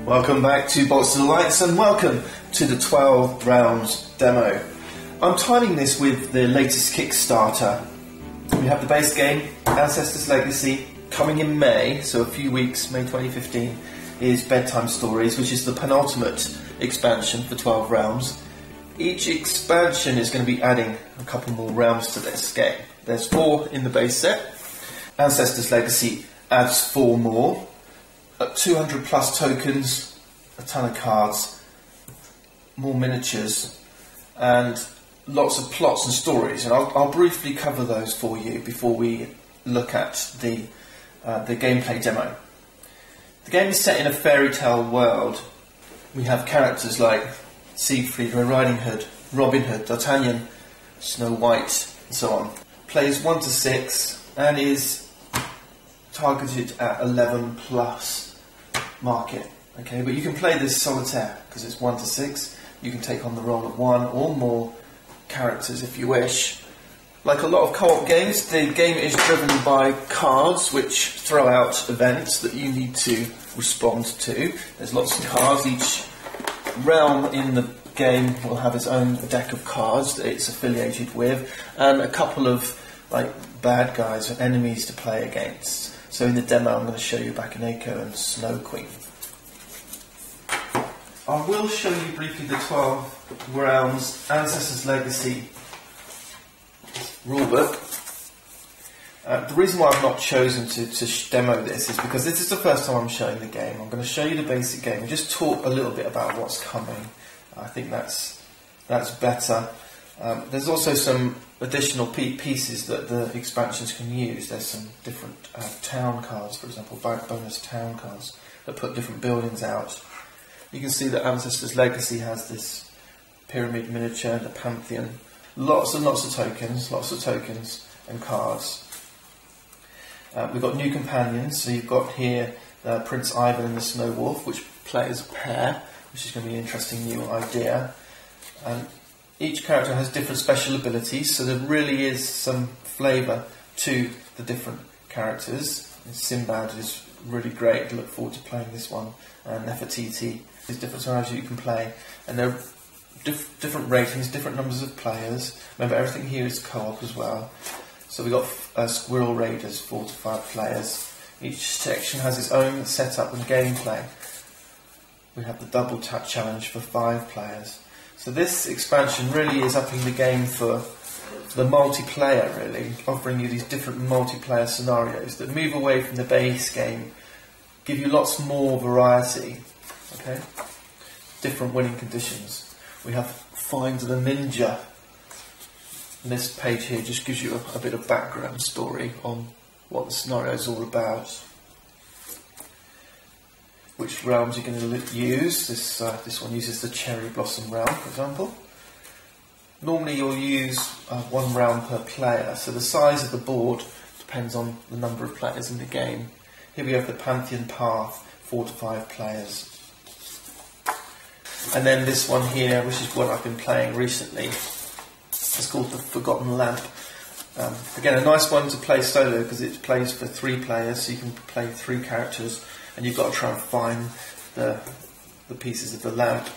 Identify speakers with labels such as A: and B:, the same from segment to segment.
A: Welcome back to Bolts to the Lights and welcome to the 12 rounds demo. I'm timing this with the latest Kickstarter. We have the base game, Ancestors Legacy, coming in May, so a few weeks, May 2015, is Bedtime Stories, which is the penultimate expansion for 12 rounds. Each expansion is going to be adding a couple more rounds to this game. There's 4 in the base set. Ancestors Legacy adds 4 more. 200 plus tokens, a ton of cards, more miniatures, and lots of plots and stories. And I'll briefly cover those for you before we look at the gameplay demo. The game is set in a fairy tale world. We have characters like Siegfried, Red Riding Hood, Robin Hood, D'Artagnan, Snow White, and so on. Plays 1 to 6 and is targeted at 11 plus market. Okay, but you can play this solitaire because it's 1 to 6. You can take on the role of 1 or more characters if you wish. Like a lot of co-op games, the game is driven by cards which throw out events that you need to respond to. There's lots of cards. Each realm in the game will have its own deck of cards that it's affiliated with, and a couple of bad guys or enemies to play against. So in the demo I'm going to show you Bakaneko and Snow Queen. I will show you briefly the 12 rounds Ancestors Legacy rulebook. The reason why I've not chosen to demo this is because this is the first time I'm showing the game. I'm going to show you the basic game and just talk a little bit about what's coming. I think that's better. There's also some additional pieces that the expansions can use. There's some different town cards, for example, bonus town cards that put different buildings out. You can see that Ancestors Legacy has this pyramid miniature, the Pantheon, lots and lots of tokens and cards. We've got new companions, so you've got here Prince Ivan and the Snow Wolf, which play as a pair, which is going to be an interesting new idea. Each character has different special abilities, so there really is some flavour to the different characters. Sinbad is really great, I look forward to playing this one, and Nefertiti. There's different scenarios you can play, and there are different ratings, different numbers of players. Remember, everything here is co-op as well. So we've got Squirrel Raiders, 4 to 5 players. Each section has its own setup and gameplay. We have the Double Tap Challenge for 5 players. So this expansion really is upping the game for the multiplayer, really, offering you these different multiplayer scenarios that move away from the base game, give you lots more variety, okay? Different winning conditions. We have Find the Ninja. And this page here just gives you a bit of background story on what the scenario is all about. Which realms you're going to use. This one uses the Cherry Blossom realm, for example. Normally you'll use 1 round per player, so the size of the board depends on the number of players in the game. Here we have the Pantheon Path, 4 to 5 players. And then this one here, which is what I've been playing recently, it's called the Forgotten Lamp. Again, a nice one to play solo because it plays for 3 players, so you can play 3 characters. And you've got to try and find the pieces of the lamp.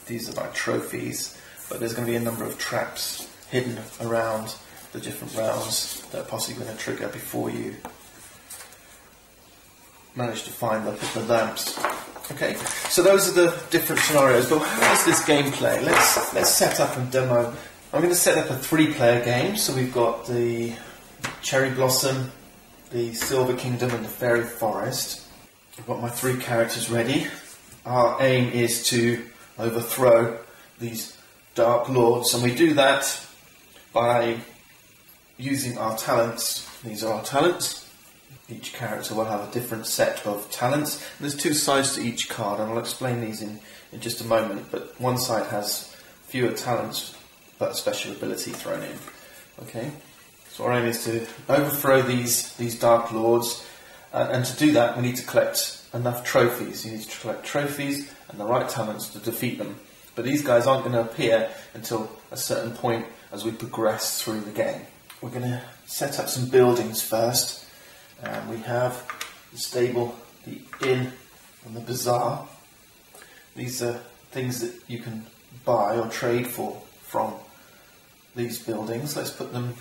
A: These are like trophies, but there's going to be a number of traps hidden around the different realms that are possibly going to trigger before you manage to find the lamps. Okay, so those are the different scenarios. But how is this gameplay? Let's set up and demo. I'm going to set up a 3-player game. So we've got the Cherry Blossom, the Silver Kingdom and the Fairy Forest. I've got my 3 characters ready. Our aim is to overthrow these Dark Lords, and we do that by using our talents. These are our talents. Each character will have a different set of talents. And there's 2 sides to each card, and I'll explain these in just a moment, but one side has fewer talents but special ability thrown in. Okay? So our aim is to overthrow these Dark Lords, and to do that we need to collect enough trophies. You need to collect trophies and the right talents to defeat them. But these guys aren't going to appear until a certain point as we progress through the game. We're going to set up some buildings first. We have the stable, the inn, and the bazaar. These are things that you can buy or trade for from these buildings. Let's put them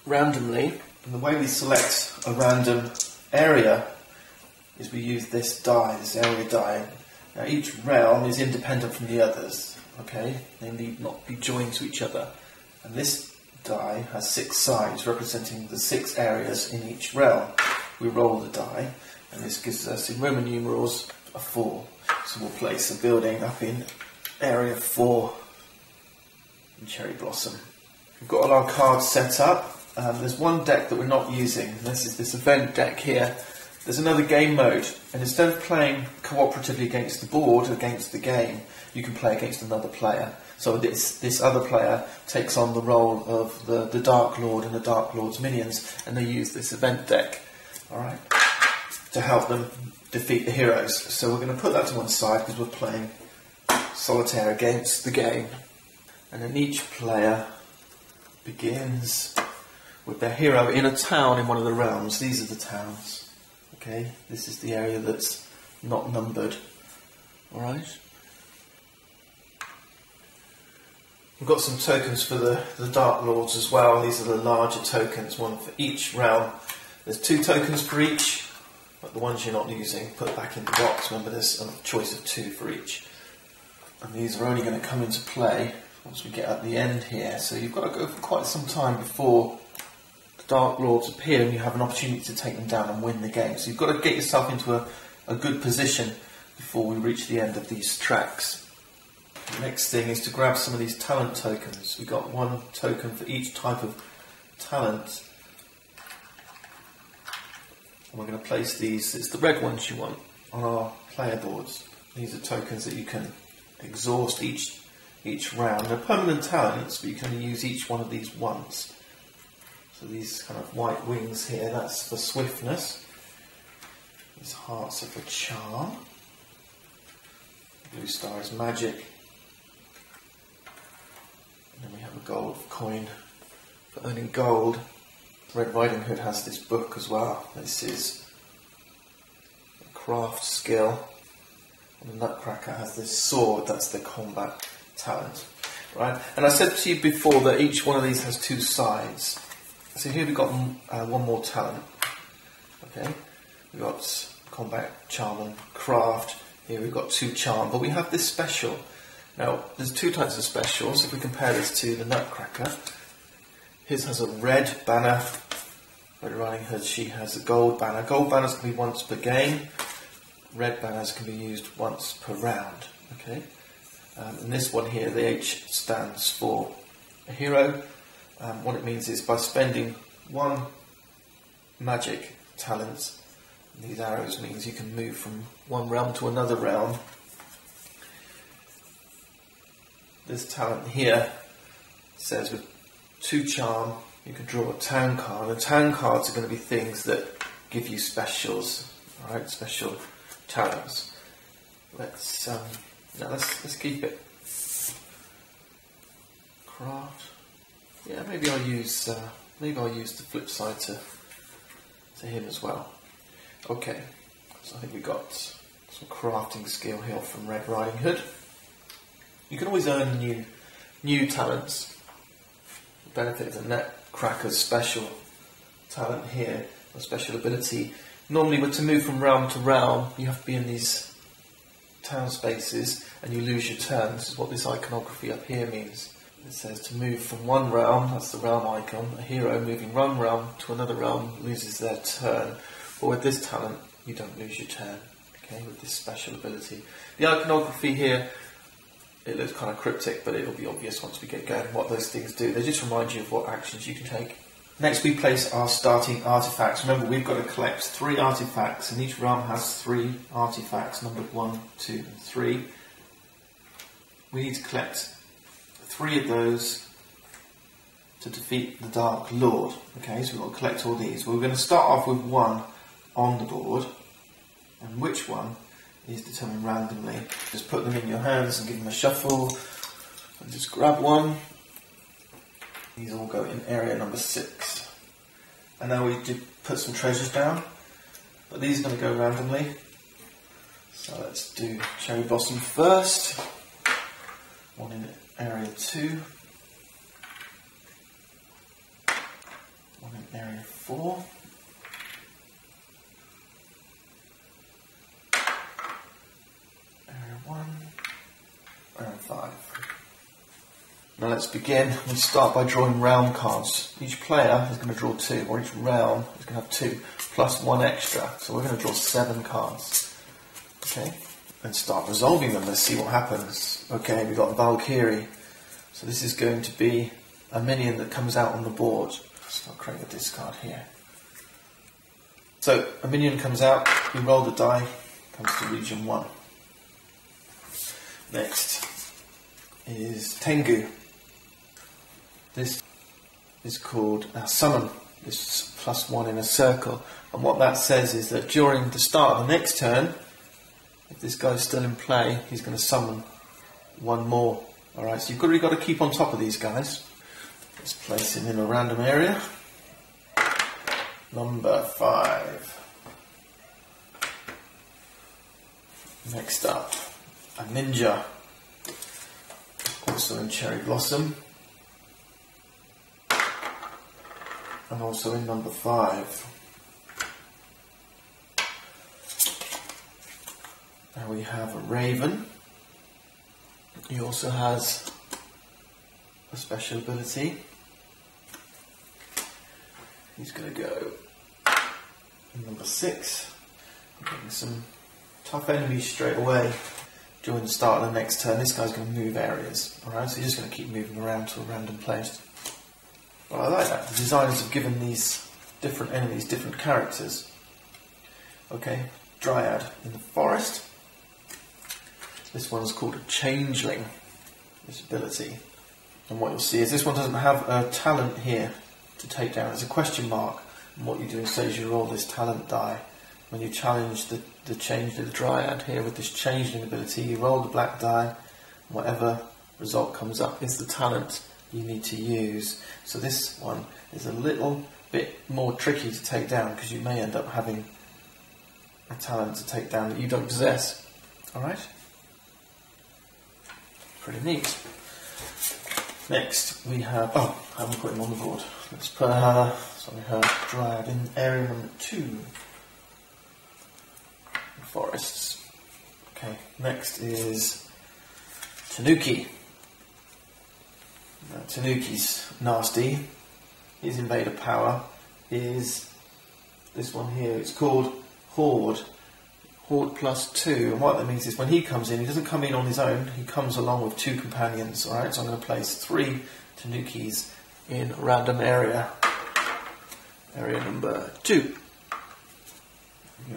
A: randomly. And the way we select a random area is we use this die, this area die. Now each realm is independent from the others, okay? They need not be joined to each other. And this die has 6 sides representing the 6 areas in each realm. We roll the die, and this gives us, in Roman numerals, a 4. So we'll place a building up in area 4 in Cherry Blossom. We've got all our cards set up. There's one deck that we're not using. This is this event deck here. There's another game mode, and instead of playing cooperatively against the board, against the game, you can play against another player. So this other player takes on the role of the Dark Lord and the Dark Lord's minions, and they use this event deck, alright, to help them defeat the heroes. So we're going to put that to one side because we're playing solitaire against the game. And then each player begins with their hero in a town in one of the realms. These are the towns. Okay, this is the area that's not numbered. Alright. We've got some tokens for the Dark Lords as well. These are the larger tokens, one for each realm. There's 2 tokens for each, but the ones you're not using, put back in the box. Remember, there's a choice of 2 for each. And these are only going to come into play once we get at the end here. So you've got to go for quite some time before the Dark Lords appear and you have an opportunity to take them down and win the game. So you've got to get yourself into a good position before we reach the end of these tracks. The next thing is to grab some of these talent tokens. We've got 1 token for each type of talent. And we're going to place these, it's the red ones you want, on our player boards. These are tokens that you can exhaust each round. They're permanent talents, but you can only use each one of these once. So these kind of white wings here, that's for swiftness. These hearts are for charm. Blue star is magic. And then we have a gold coin for earning gold. Red Riding Hood has this book as well. This is a craft skill. And the Nutcracker has this sword, that's the combat talent. Right? And I said to you before that each one of these has 2 sides. So here we've got 1 more talent. Okay? We've got combat, charm and craft. Here we've got 2 charm, but we have this special. Now, there's 2 types of specials. If we compare this to the Nutcracker, his has a red banner. Red Riding Hood, she has a gold banner. Gold banners can be once per game. Red banners can be used once per round. Okay. And this one here, the H stands for a hero. What it means is by spending 1 magic talent, these arrows means you can move from one realm to another realm. This talent here says with 2 charm you can draw a town card, and town cards are going to be things that give you specials, alright, special talents. Let's keep it. Craft. Yeah, maybe I'll use the flip side to him as well. Okay, so I think we got some crafting skill here from Red Riding Hood. You can always earn new talents. The benefit of the Nutcracker's special talent here, or special ability. Normally, to move from realm to realm, you have to be in these town spaces, and you lose your turn. This is what this iconography up here means. It says to move from one realm, that's the realm icon. A hero moving one realm to another realm loses their turn. But with this talent, you don't lose your turn. Okay, with this special ability. The iconography here, it looks kind of cryptic, but it'll be obvious once we get going what those things do. They just remind you of what actions you can take. Next we place our starting artifacts. Remember, we've got to collect 3 artifacts, and each realm has 3 artifacts, numbered 1, 2 and 3. We need to collect 3 of those to defeat the Dark Lord. Okay, so we've got to collect all these. We're going to start off with 1 on the board, and which one is determined randomly. Just put them in your hands and give them a shuffle, and just grab one. These all go in area number 6. And now we put some treasures down, but these are going to go randomly. So let's do Cherry Blossom first. One in area 2. One in area 4. Area 1. Area 5. Now let's begin. We start by drawing round cards. Each player is going to draw 2, or each round is going to have 2, plus 1 extra. So we're going to draw 7 cards. Okay? And start resolving them. Let's see what happens. Okay, we've got Valkyrie. So this is going to be a minion that comes out on the board. So I'll create a discard here. So a minion comes out, you roll the die, comes to region 1. Next is Tengu. This is called Summon. This plus 1 in a circle. And what that says is that during the start of the next turn, if this guy's still in play, he's going to summon 1 more. Alright, so you've really got to keep on top of these guys. Let's place him in a random area. Number 5. Next up, a ninja. Also in Cherry Blossom. And also in number 5. Now we have a raven. He also has a special ability. He's going to go in number 6. Getting some tough enemies straight away during the start of the next turn. This guy's going to move areas. Alright, so he's just going to keep moving around to a random place. But I like that. The designers have given these different enemies different characters. Okay, Dryad in the forest. This one's called a Changeling, this ability. And what you'll see is this one doesn't have a talent here to take down. It's a question mark. And what you do is you roll this talent die. When you challenge the Dryad here with this Changeling ability, you roll the black die, and whatever result comes up is the talent you need to use. So this one is a little bit more tricky to take down because you may end up having a talent to take down that you don't possess. Alright? Pretty neat. Next we have, I haven't put him on the board. Let's put her Dryad in area number 2. Forests. Okay, next is Tanuki. Now, Tanuki's nasty. His invader power is this one here. It's called Horde. Horde plus 2. And what that means is when he comes in, he doesn't come in on his own. He comes along with 2 companions. Alright, so I'm going to place 3 Tanukis in a random area. Area number 2.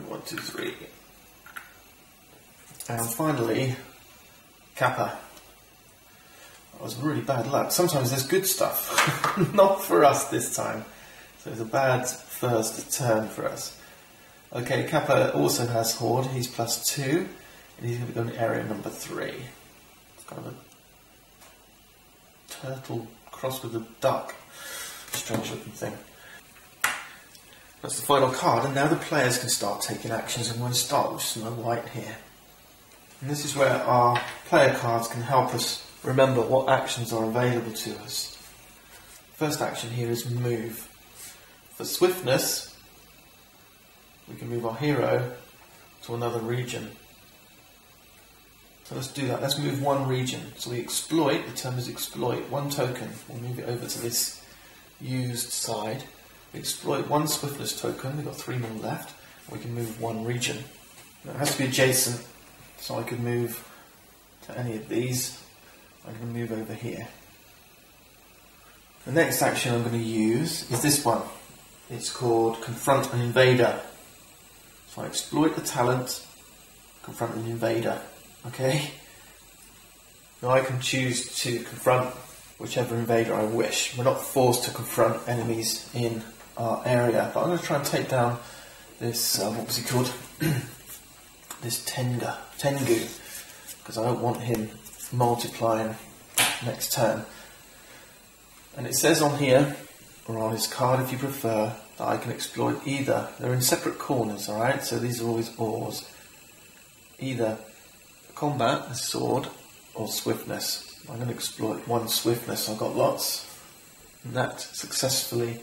A: 1, 2, 3. And finally, Kappa. That was really bad luck. Sometimes there's good stuff. Not for us this time. So it's a bad first turn for us. Okay, Kappa also has Horde. He's plus 2. And he's going to go in area number 3. It's kind of a turtle crossed with a duck. Strange looking thing. That's the final card. And now the players can start taking actions. And we're going to start with Snow White here. And this is where our player cards can help us remember what actions are available to us. First action here is move. For swiftness, we can move our hero to another region. So let's do that. Let's move 1 region. So we exploit, the term is exploit, 1 token. We'll move it over to this used side. We exploit 1 swiftness token. We've got 3 more left. We can move 1 region. Now it has to be adjacent. So I could move to any of these. I can move over here. The next action I'm going to use is this one. It's called Confront an Invader. So I exploit the talent, confront an invader. Okay? Now I can choose to confront whichever invader I wish. We're not forced to confront enemies in our area. But I'm going to try and take down this, what was he called? This Tengu, because I don't want him multiplying next turn. And it says on here, or on his card if you prefer, that I can exploit either. They're in separate corners, alright, so these are always ors. either combat, a sword, or swiftness. I'm going to exploit one swiftness, I've got lots. And that successfully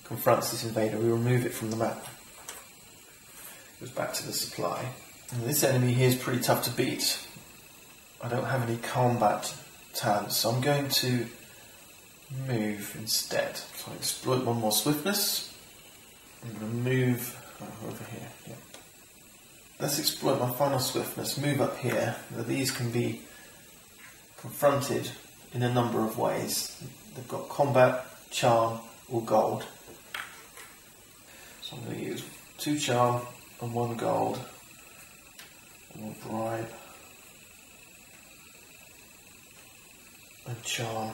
A: confronts this invader. We remove it from the map. Goes back to the supply. And this enemy here is pretty tough to beat. I don't have any combat talents, so I'm going to move instead. So I exploit one more swiftness. I'm going to move over here. Yeah. Let's exploit my final swiftness, move up here. Now these can be confronted in a number of ways. They've got combat, charm, or gold. So I'm going to use 2 charm and 1 gold. And 1 bribe. And charm.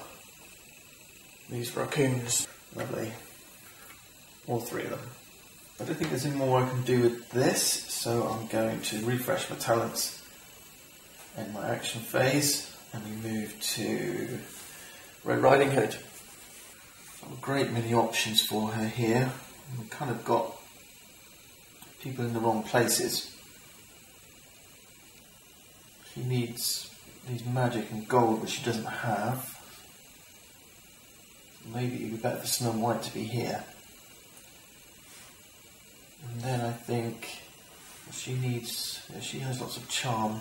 A: These raccoons. Lovely. All 3 of them. I don't think there's any more I can do with this, so I'm going to refresh my talents in my action phase, and we move to Red Riding Hood. Got a great many options for her here. We've kind of got people in the wrong places. She needs magic and gold, which she doesn't have. Maybe it would be better for Snow White to be here. And then I think she has lots of charm,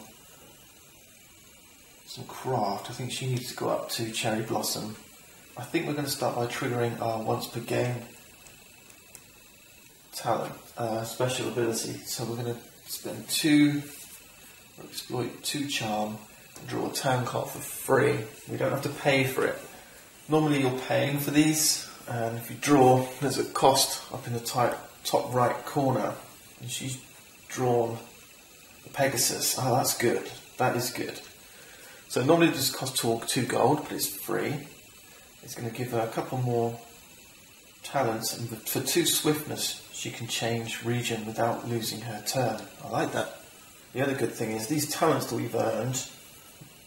A: some craft. I think she needs to go up to Cherry Blossom. I think we're going to start by triggering our once per game talent, special ability. So we're going to spend 2, or exploit 2 charm, and draw a town card for free. We don't have to pay for it. Normally you're paying for these, and if you draw, there's a cost up in the top right corner, and she's drawn the Pegasus. Oh, that's good. That is good. So normally it just costs 2 gold, but it's free. It's going to give her a couple more talents, and for 2 swiftness she can change region without losing her turn. I like that. The other good thing is these talents that we've earned,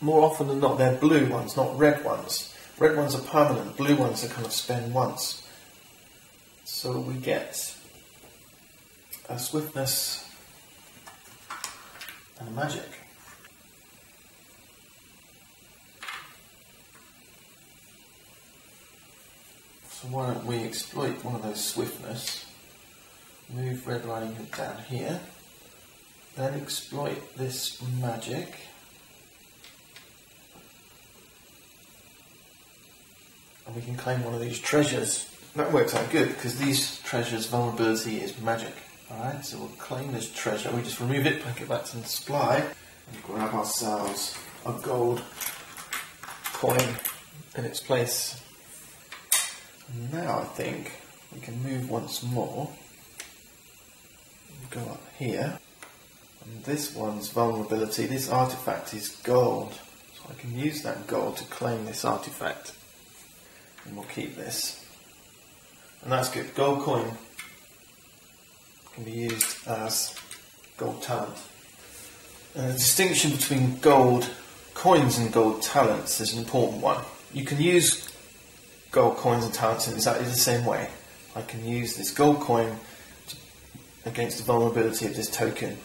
A: more often than not, they're blue ones, not red ones. Red ones are permanent, blue ones are kind of spend once. So we get a swiftness and a magic. So why don't we exploit one of those swiftness, move Red Riding Hood down here, then exploit this magic. And we can claim one of these treasures. That works out good because these treasures' vulnerability is magic. Alright, so we'll claim this treasure. We just remove it, pack it back to the supply, and grab ourselves a gold coin in its place. And now I think we can move once more. Go up here. And this one's vulnerability, this artifact is gold. So I can use that gold to claim this artifact. And we'll keep this. And that's good. Gold coin can be used as gold talent. And the distinction between gold coins and gold talents is an important one. You can use gold coins and talents in exactly the same way. I can use this gold coin against the vulnerability of this token.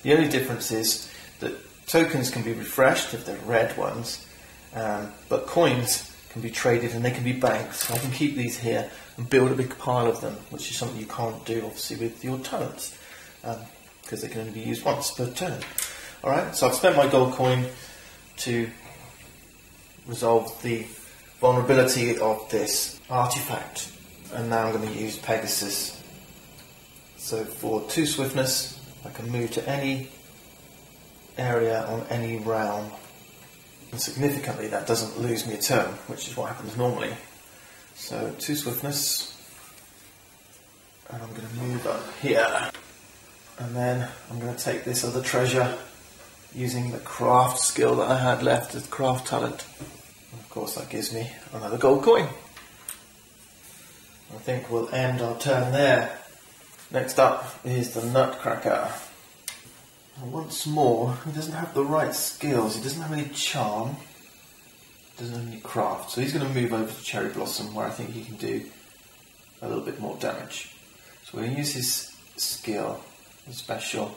A: The only difference is that tokens can be refreshed if they're red ones, but coins can be traded and they can be banked. So I can keep these here and build a big pile of them, which is something you can't do obviously with your talents, because they can only be used once per turn. Alright, so I've spent my gold coin to resolve the vulnerability of this artifact, and now I'm going to use Pegasus. So for 2 swiftness I can move to any area on any realm. And significantly, that doesn't lose me a turn, which is what happens normally. So 2 swiftness, and I'm going to move up here, and then I'm going to take this other treasure using the craft skill that I had left as craft talent. And of course that gives me another gold coin. I think we'll end our turn there. Next up is the Nutcracker. Once more, he doesn't have the right skills, he doesn't have any charm, doesn't have any craft, so he's going to move over to Cherry Blossom where I think he can do a little bit more damage. So we're going to use his skill, his special.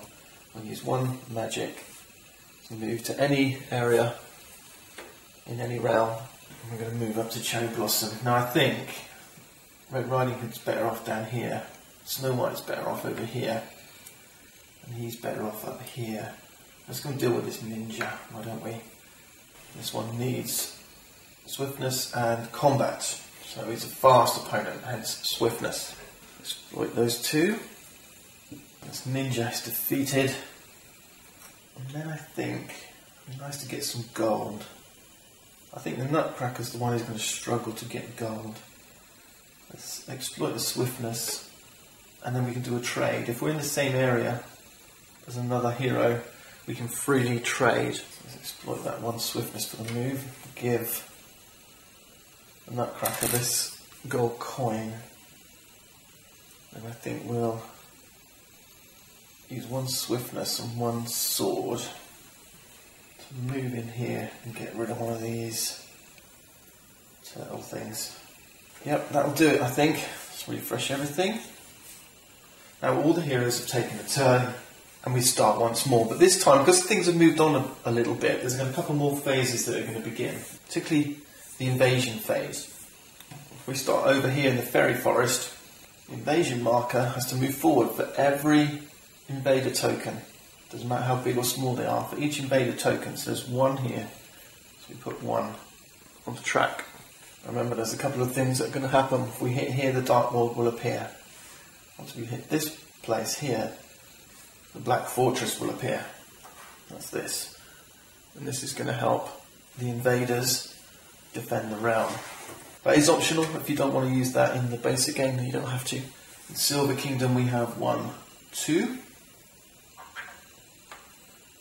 A: We'll use 1 magic move to any area in any realm. And we're going to move up to Cherry Blossom. Now I think Red Riding Hood's better off down here. Snow White's better off over here. And he's better off up here. Let's go and deal with this ninja, why don't we? This one needs swiftness and combat. So he's a fast opponent, hence swiftness. Exploit those two. This ninja is defeated. And then I think it'd be nice to get some gold. I think the Nutcracker's the one who's going to struggle to get gold. Let's exploit the swiftness, and then we can do a trade. If we're in the same area as another hero, we can freely trade. So let's exploit that one swiftness for the move. Give the Nutcracker this gold coin. And I think we'll use one swiftness and one sword to move in here and get rid of one of these turtle things. Yep, that'll do it, I think. Let's refresh everything. Now all the heroes have taken a turn and we start once more, but this time, because things have moved on a little bit, there's a couple more phases that are going to begin, particularly the invasion phase. If we start over here in the fairy forest, the invasion marker has to move forward for every invader token. Doesn't matter how big or small they are. For each invader token, so there's one here. So we put one on the track. Remember, there's a couple of things that are going to happen. If we hit here, the Dark World will appear. Once we hit this place here, the Black Fortress will appear. That's this. And this is going to help the invaders defend the realm. That is optional. If you don't want to use that in the basic game, then you don't have to. In Silver Kingdom we have 1, 2.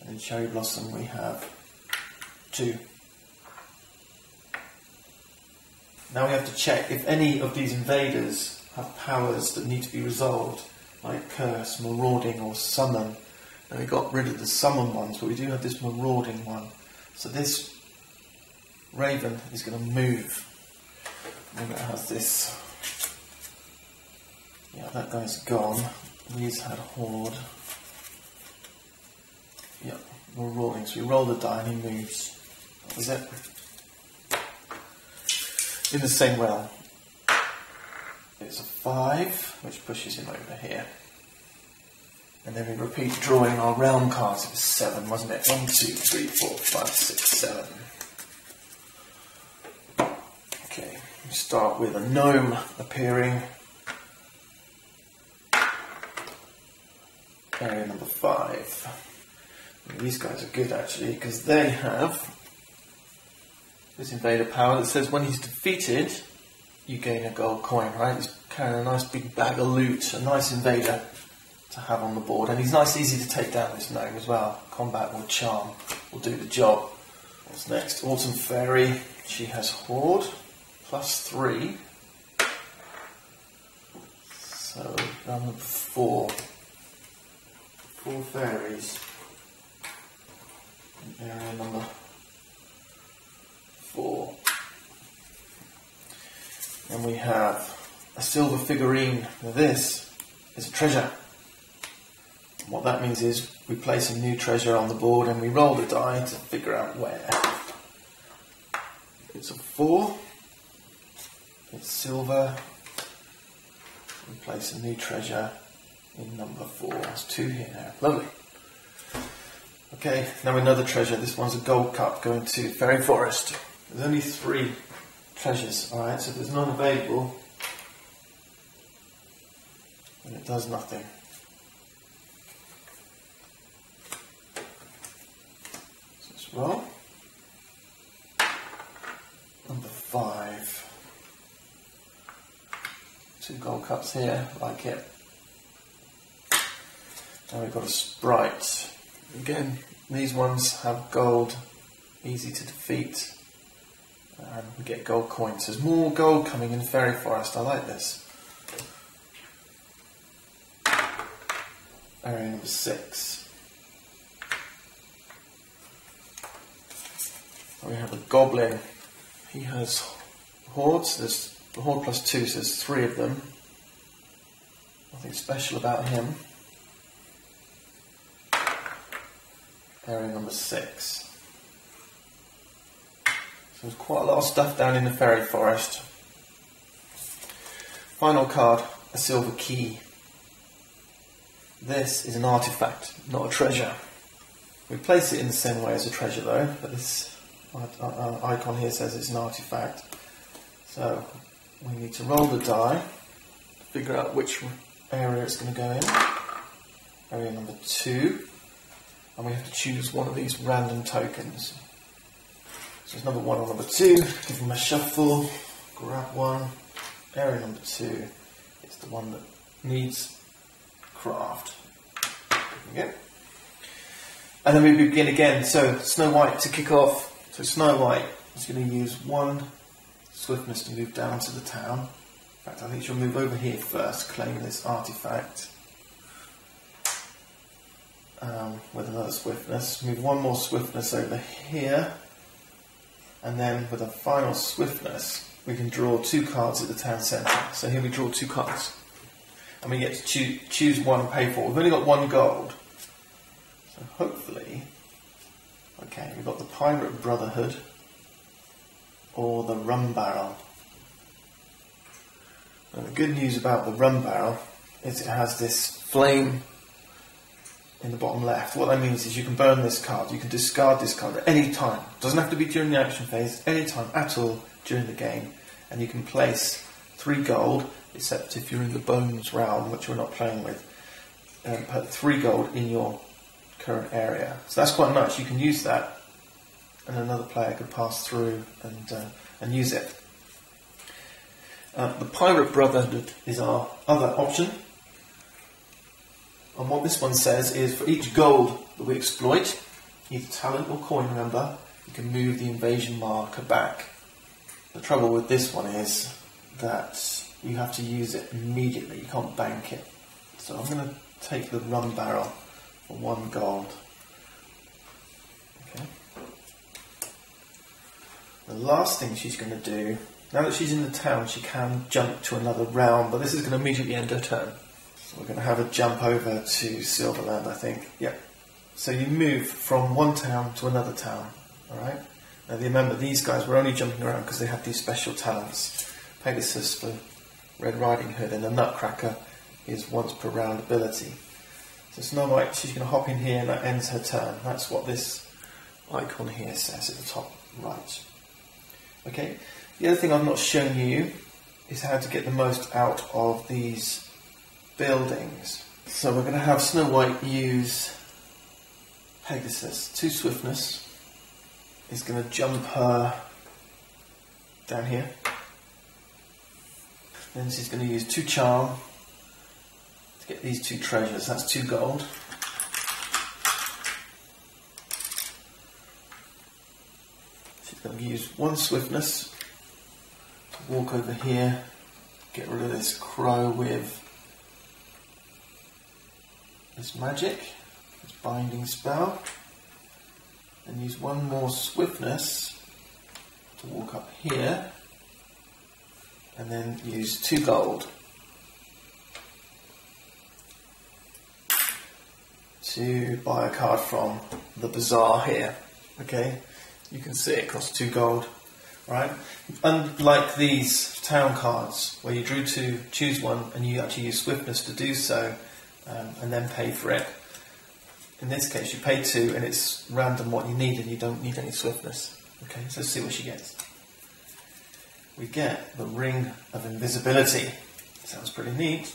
A: And in Cherry Blossom we have 2. Now we have to check if any of these invaders have powers that need to be resolved, like Curse, Marauding or Summon. And we got rid of the Summon ones, but we do have this Marauding one. So this Raven is going to move. And it has this. Yeah, that guy's gone. These had Horde. Yeah, Marauding. So we roll the die and he moves. That was it. In the same realm. It's a 5, which pushes him over here. And then we repeat drawing our realm cards. It was 7, wasn't it? 1, 2, 3, 4, 5, 6, 7. Okay, we start with a gnome appearing. Area number 5. And these guys are good actually, because they have this invader power that says when he's defeated, you gain a gold coin, right? He's carrying a nice big bag of loot, a nice invader to have on the board. And he's nice, easy to take down, this gnome as well. Combat or charm will do the job. What's next? Autumn Fairy. She has Horde, +3. So, round number 4. 4 fairies. In area number 4. And we have a silver figurine. Now this is a treasure. What that means is we place a new treasure on the board and we roll the die to figure out where. It's a 4. It's silver. We place a new treasure in number 4. There's 2 here now. Lovely. Okay, now another treasure. This one's a gold cup going to Fairy Forest. There's only 3 treasures, alright, so if there's none available, then it does nothing. So let's roll. Number 5. 2 gold cups here, like it. Now we've got a sprite. Again, these ones have gold, easy to defeat. And we get gold coins. There's more gold coming in Fairy Forest. I like this. Area number 6. We have a goblin. He has hordes. There's the horde +2, so there's 3 of them. Nothing special about him. area number 6. So there's quite a lot of stuff down in the fairy forest. Final card, a silver key. This is an artifact, not a treasure. We place it in the same way as a treasure though, but this icon here says it's an artifact. So we need to roll the die, figure out which area it's going to go in. Area number 2. And we have to choose one of these random tokens. So it's number 1 or number 2. Give them a shuffle, grab one. Area number 2 is the one that needs craft. Okay. And then we begin again. So Snow White to kick off. So Snow White is going to use 1 swiftness to move down to the town. In fact, I think she'll move over here first, claim this artifact. With another swiftness. Move 1 more swiftness over here. And then with a final swiftness, we can draw 2 cards at the town centre. So here we draw 2 cards. And we get to choose one and pay for it. We've only got 1 gold. So hopefully, okay, we've got the Pirate Brotherhood or the Rum Barrel. And the good news about the Rum Barrel is it has this flame in the bottom left. What that means is you can burn this card, you can discard this card at any time. It doesn't have to be during the action phase, any time at all during the game. And you can place 3 gold, except if you're in the Bones realm, which we're not playing with, and put 3 gold in your current area. So that's quite nice. You can use that, and another player could pass through and use it. The Pirate Brotherhood is our other option. And what this one says is for each gold that we exploit, either talent or coin, remember, you can move the invasion marker back. The trouble with this one is that you have to use it immediately, you can't bank it. So I'm going to take the Rum Barrel for 1 gold. Okay. The last thing she's going to do, now that she's in the town, she can jump to another realm, but this is going to immediately end her turn. So we're going to have a jump over to Silverland, I think. Yep. So you move from one town to another town. Alright? Now remember, these guys were only jumping around because they have these special talents. Pegasus for Red Riding Hood, and the Nutcracker is once per round ability. So Snow White, she's going to hop in here and that ends her turn. That's what this icon here says at the top right. Okay. The other thing I've not shown you is how to get the most out of these buildings. So we're going to have Snow White use Pegasus. 2 swiftness is going to jump her down here. Then she's going to use 2 charm to get these 2 treasures. That's 2 gold. She's going to use 1 swiftness to walk over here, get rid of this crow with this magic, this binding spell, and use 1 more swiftness to walk up here, and then use 2 gold to buy a card from the bazaar here. Okay, you can see it costs 2 gold. Right? Unlike these town cards where you drew 2, choose 1, and you actually use swiftness to do so, and then pay for it. In this case, you pay 2, and it's random what you need, and you don't need any swiftness. Okay, so let's see what she gets. We get the Ring of Invisibility. Sounds pretty neat.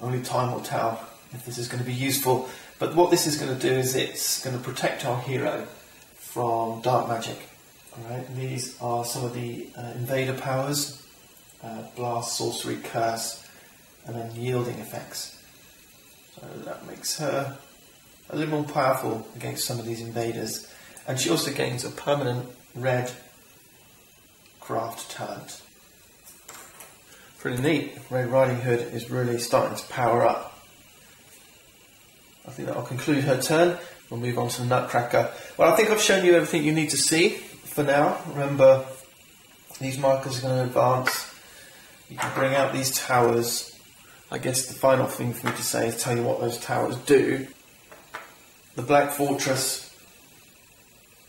A: Only time will tell if this is going to be useful. But what this is going to do is it's going to protect our hero from dark magic. Alright, and these are some of the invader powers, blast, sorcery, curse, and unyielding effects. So that makes her a little more powerful against some of these invaders. And she also gains a permanent red craft talent. Pretty neat. Red Riding Hood is really starting to power up. I think that'll conclude her turn. We'll move on to the Nutcracker. Well, I think I've shown you everything you need to see for now. Remember, these markers are going to advance. You can bring out these towers. I guess the final thing for me to say is tell you what those towers do. the Black Fortress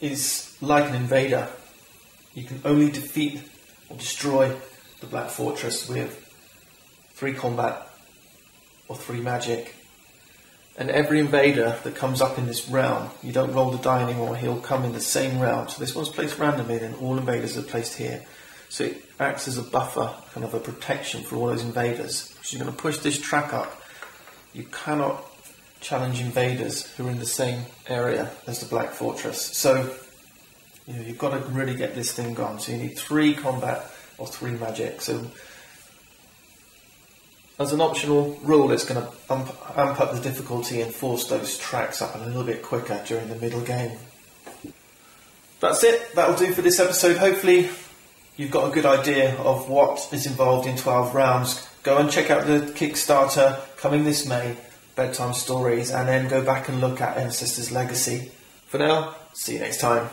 A: is like an invader. You can only defeat or destroy the Black Fortress with 3 combat or 3 magic. And every invader that comes up in this round, you don't roll the die anymore, he'll come in the same round. So this one's placed randomly, then all invaders are placed here. So it acts as a buffer, kind of a protection for all those invaders. So you're going to push this track up. You cannot challenge invaders who are in the same area as the Black Fortress. So you've got to really get this thing gone. So you need 3 combat or 3 magic. So as an optional rule, it's going to amp up the difficulty and force those tracks up a little bit quicker during the middle game. That's it. That'll do for this episode. Hopefully you've got a good idea of what is involved in 12 rounds. Go and check out the Kickstarter coming this May, Bedtime Stories, and then go back and look at Ancestors Legacy. For now, see you next time.